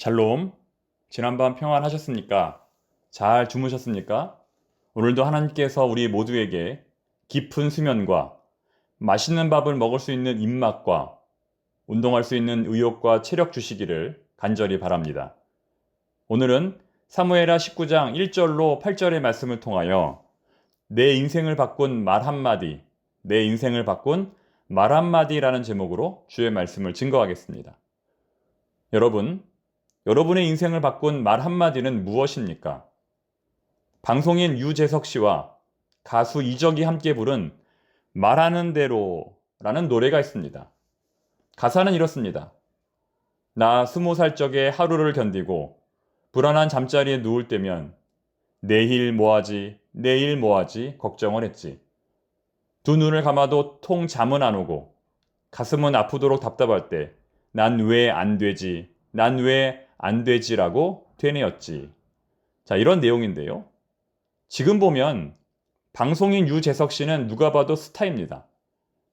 샬롬. 지난밤 평안하셨습니까? 잘 주무셨습니까? 오늘도 하나님께서 우리 모두에게 깊은 수면과 맛있는 밥을 먹을 수 있는 입맛과 운동할 수 있는 의욕과 체력 주시기를 간절히 바랍니다. 오늘은 사무엘하 19장 1절로 8절의 말씀을 통하여 내 인생을 바꾼 말 한마디, 내 인생을 바꾼 말 한마디라는 제목으로 주의 말씀을 증거하겠습니다. 여러분의 인생을 바꾼 말 한마디는 무엇입니까? 방송인 유재석 씨와 가수 이적이 함께 부른 말하는 대로라는 노래가 있습니다. 가사는 이렇습니다. 나 20살 적에 하루를 견디고 불안한 잠자리에 누울 때면 내일 뭐하지, 내일 뭐하지 걱정을 했지. 두 눈을 감아도 통 잠은 안 오고 가슴은 아프도록 답답할 때 난 왜 안 되지, 난 왜 안 되지라고 되뇌었지. 자, 이런 내용인데요. 지금 보면 방송인 유재석 씨는 누가 봐도 스타입니다.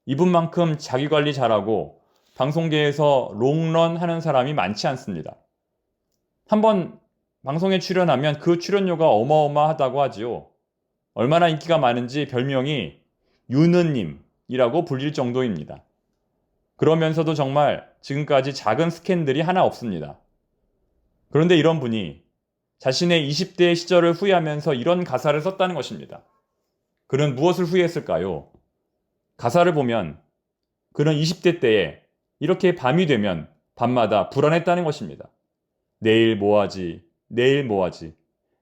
이분만큼 자기관리 잘하고 방송계에서 롱런 하는 사람이 많지 않습니다. 한번 방송에 출연하면 그 출연료가 어마어마하다고 하지요. 얼마나 인기가 많은지 별명이 유느님이라고 불릴 정도입니다. 그러면서도 정말 지금까지 작은 스캔들이 하나 없습니다. 그런데 이런 분이 자신의 20대 시절을 후회하면서 이런 가사를 썼다는 것입니다. 그는 무엇을 후회했을까요? 가사를 보면 그는 20대 때에 이렇게 밤이 되면 밤마다 불안했다는 것입니다. 내일 뭐하지? 내일 뭐하지?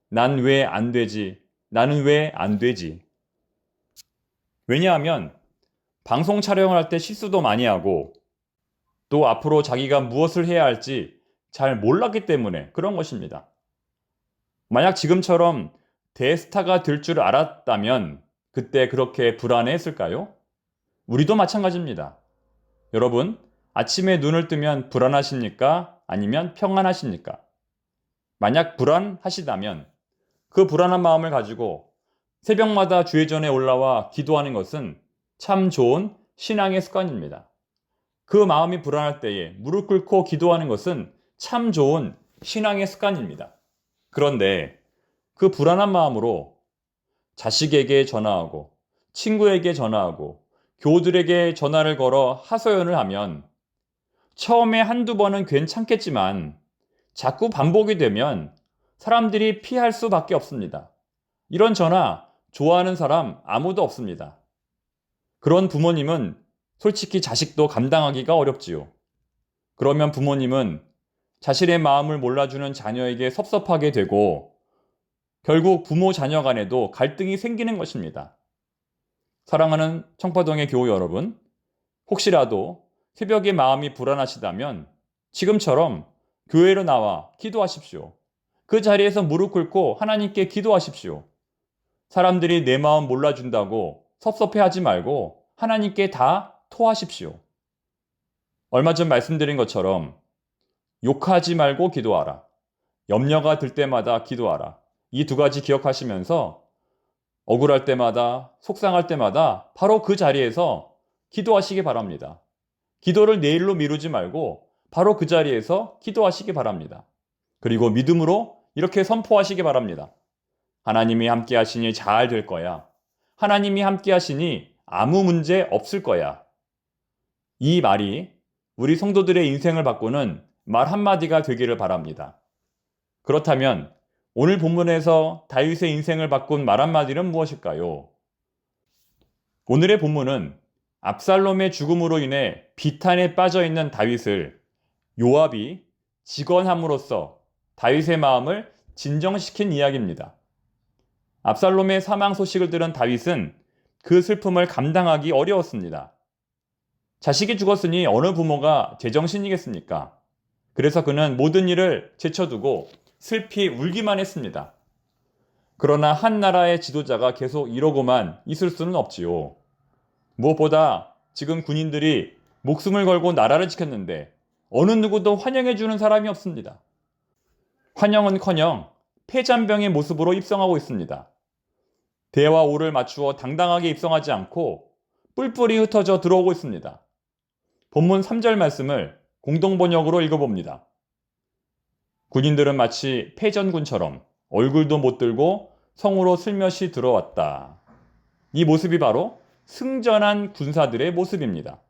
난 왜 안 되지? 나는 왜 안 되지? 왜냐하면 방송 촬영을 할 때 실수도 많이 하고 또 앞으로 자기가 무엇을 해야 할지 잘 몰랐기 때문에 그런 것입니다. 만약 지금처럼 대스타가 될 줄 알았다면 그때 그렇게 불안해했을까요? 우리도 마찬가지입니다. 여러분, 아침에 눈을 뜨면 불안하십니까? 아니면 평안하십니까? 만약 불안하시다면 그 불안한 마음을 가지고 새벽마다 주회전에 올라와 기도하는 것은 참 좋은 신앙의 습관입니다. 그 마음이 불안할 때에 무릎 꿇고 기도하는 것은 참 좋은 신앙의 습관입니다. 그런데 그 불안한 마음으로 자식에게 전화하고 친구에게 전화하고 교우들에게 전화를 걸어 하소연을 하면 처음에 한두 번은 괜찮겠지만 자꾸 반복이 되면 사람들이 피할 수밖에 없습니다. 이런 전화 좋아하는 사람 아무도 없습니다. 그런 부모님은 솔직히 자식도 감당하기가 어렵지요. 그러면 부모님은 자신의 마음을 몰라주는 자녀에게 섭섭하게 되고 결국 부모 자녀 간에도 갈등이 생기는 것입니다. 사랑하는 청파동의 교우 여러분, 혹시라도 새벽에 마음이 불안하시다면 지금처럼 교회로 나와 기도하십시오. 그 자리에서 무릎 꿇고 하나님께 기도하십시오. 사람들이 내 마음 몰라준다고 섭섭해하지 말고 하나님께 다 토하십시오. 얼마 전 말씀드린 것처럼 욕하지 말고 기도하라. 염려가 들 때마다 기도하라. 이 두 가지 기억하시면서 억울할 때마다, 속상할 때마다 바로 그 자리에서 기도하시기 바랍니다. 기도를 내일로 미루지 말고 바로 그 자리에서 기도하시기 바랍니다. 그리고 믿음으로 이렇게 선포하시기 바랍니다. 하나님이 함께 하시니 잘 될 거야. 하나님이 함께 하시니 아무 문제 없을 거야. 이 말이 우리 성도들의 인생을 바꾸는 말 한마디가 되기를 바랍니다. 그렇다면 오늘 본문에서 다윗의 인생을 바꾼 말 한마디는 무엇일까요? 오늘의 본문은 압살롬의 죽음으로 인해 비탄에 빠져 있는 다윗을 요압이 직언함으로써 다윗의 마음을 진정시킨 이야기입니다. 압살롬의 사망 소식을 들은 다윗은 그 슬픔을 감당하기 어려웠습니다. 자식이 죽었으니 어느 부모가 제정신이겠습니까? 그래서 그는 모든 일을 제쳐두고 슬피 울기만 했습니다. 그러나 한 나라의 지도자가 계속 이러고만 있을 수는 없지요. 무엇보다 지금 군인들이 목숨을 걸고 나라를 지켰는데 어느 누구도 환영해주는 사람이 없습니다. 환영은커녕 폐잔병의 모습으로 입성하고 있습니다. 대와 오를 맞추어 당당하게 입성하지 않고 뿔뿔이 흩어져 들어오고 있습니다. 본문 3절 말씀을 공동번역으로 읽어봅니다. 군인들은 마치 패전군처럼 얼굴도 못 들고 성으로 슬며시 들어왔다. 이 모습이 바로 승전한 군사들의 모습입니다.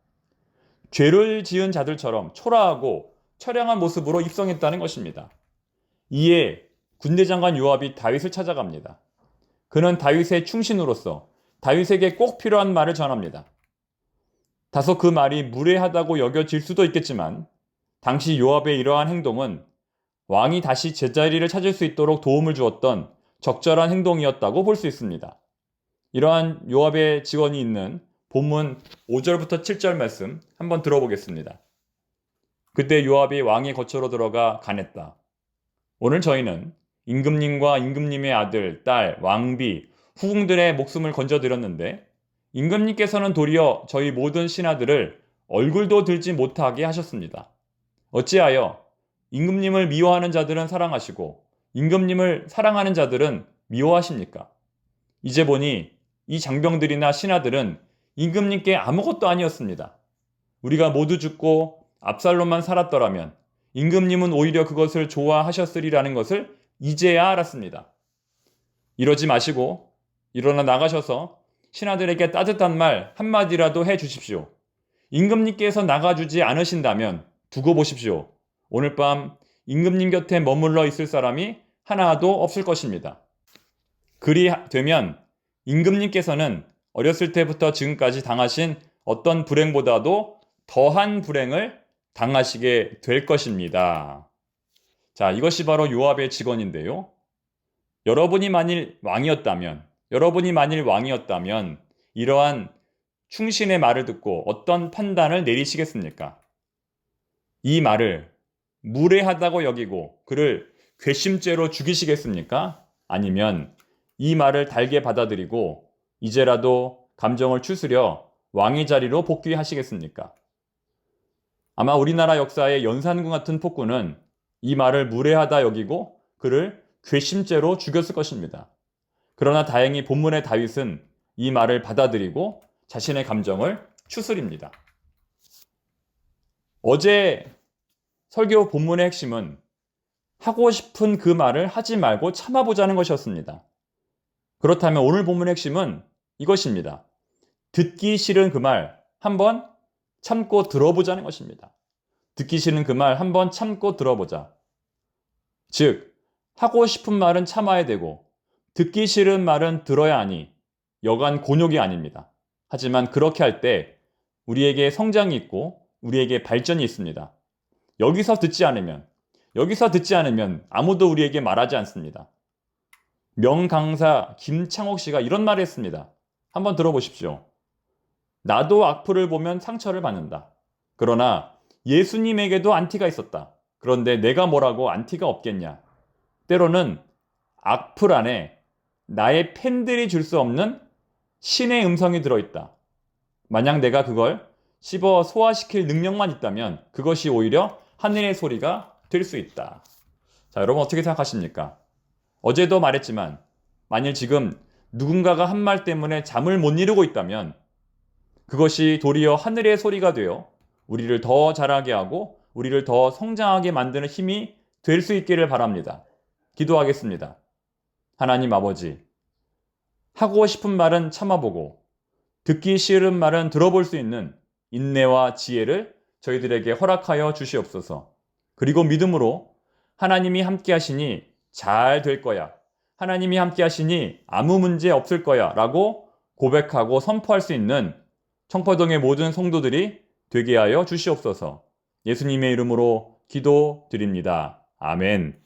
죄를 지은 자들처럼 초라하고 처량한 모습으로 입성했다는 것입니다. 이에 군대장관 요압이 다윗을 찾아갑니다. 그는 다윗의 충신으로서 다윗에게 꼭 필요한 말을 전합니다. 다소 그 말이 무례하다고 여겨질 수도 있겠지만 당시 요압의 이러한 행동은 왕이 다시 제자리를 찾을 수 있도록 도움을 주었던 적절한 행동이었다고 볼 수 있습니다. 이러한 요압의 직언이 있는 본문 5절부터 7절 말씀 한번 들어보겠습니다. 그때 요압이 왕의 거처로 들어가 간했다. 오늘 저희는 임금님과 임금님의 아들, 딸, 왕비, 후궁들의 목숨을 건져드렸는데 임금님께서는 도리어 저희 모든 신하들을 얼굴도 들지 못하게 하셨습니다. 어찌하여 임금님을 미워하는 자들은 사랑하시고 임금님을 사랑하는 자들은 미워하십니까? 이제 보니 이 장병들이나 신하들은 임금님께 아무것도 아니었습니다. 우리가 모두 죽고 압살롬만 살았더라면 임금님은 오히려 그것을 좋아하셨으리라는 것을 이제야 알았습니다. 이러지 마시고 일어나 나가셔서 신하들에게 따뜻한 말 한마디라도 해 주십시오. 임금님께서 나가주지 않으신다면 두고 보십시오. 오늘 밤 임금님 곁에 머물러 있을 사람이 하나도 없을 것입니다. 그리 되면 임금님께서는 어렸을 때부터 지금까지 당하신 어떤 불행보다도 더한 불행을 당하시게 될 것입니다. 자, 이것이 바로 요압의 직언인데요. 여러분이 만일 왕이었다면 이러한 충신의 말을 듣고 어떤 판단을 내리시겠습니까? 이 말을 무례하다고 여기고 그를 괘씸죄로 죽이시겠습니까? 아니면 이 말을 달게 받아들이고 이제라도 감정을 추스려 왕의 자리로 복귀하시겠습니까? 아마 우리나라 역사의 연산군 같은 폭군은 이 말을 무례하다 여기고 그를 괘씸죄로 죽였을 것입니다. 그러나 다행히 본문의 다윗은 이 말을 받아들이고 자신의 감정을 추스립니다. 어제 설교 본문의 핵심은 하고 싶은 그 말을 하지 말고 참아보자는 것이었습니다. 그렇다면 오늘 본문의 핵심은 이것입니다. 듣기 싫은 그 말 한번 참고 들어보자는 것입니다. 듣기 싫은 그 말 한번 참고 들어보자. 즉, 하고 싶은 말은 참아야 되고 듣기 싫은 말은 들어야 하니 여간 곤욕이 아닙니다. 하지만 그렇게 할 때 우리에게 성장이 있고 우리에게 발전이 있습니다. 여기서 듣지 않으면 아무도 우리에게 말하지 않습니다. 명강사 김창옥 씨가 이런 말을 했습니다. 한번 들어보십시오. 나도 악플을 보면 상처를 받는다. 그러나 예수님에게도 안티가 있었다. 그런데 내가 뭐라고 안티가 없겠냐. 때로는 악플 안에 나의 팬들이 줄 수 없는 신의 음성이 들어있다. 만약 내가 그걸 씹어 소화시킬 능력만 있다면 그것이 오히려 하늘의 소리가 될 수 있다. 자, 여러분 어떻게 생각하십니까? 어제도 말했지만 만일 지금 누군가가 한 말 때문에 잠을 못 이루고 있다면 그것이 도리어 하늘의 소리가 되어 우리를 더 자라게 하고 우리를 더 성장하게 만드는 힘이 될 수 있기를 바랍니다. 기도하겠습니다. 하나님 아버지, 하고 싶은 말은 참아보고 듣기 싫은 말은 들어볼 수 있는 인내와 지혜를 저희들에게 허락하여 주시옵소서. 그리고 믿음으로 하나님이 함께 하시니 잘 될 거야. 하나님이 함께 하시니 아무 문제 없을 거야 라고 고백하고 선포할 수 있는 청포동의 모든 성도들이 되게 하여 주시옵소서. 예수님의 이름으로 기도드립니다. 아멘.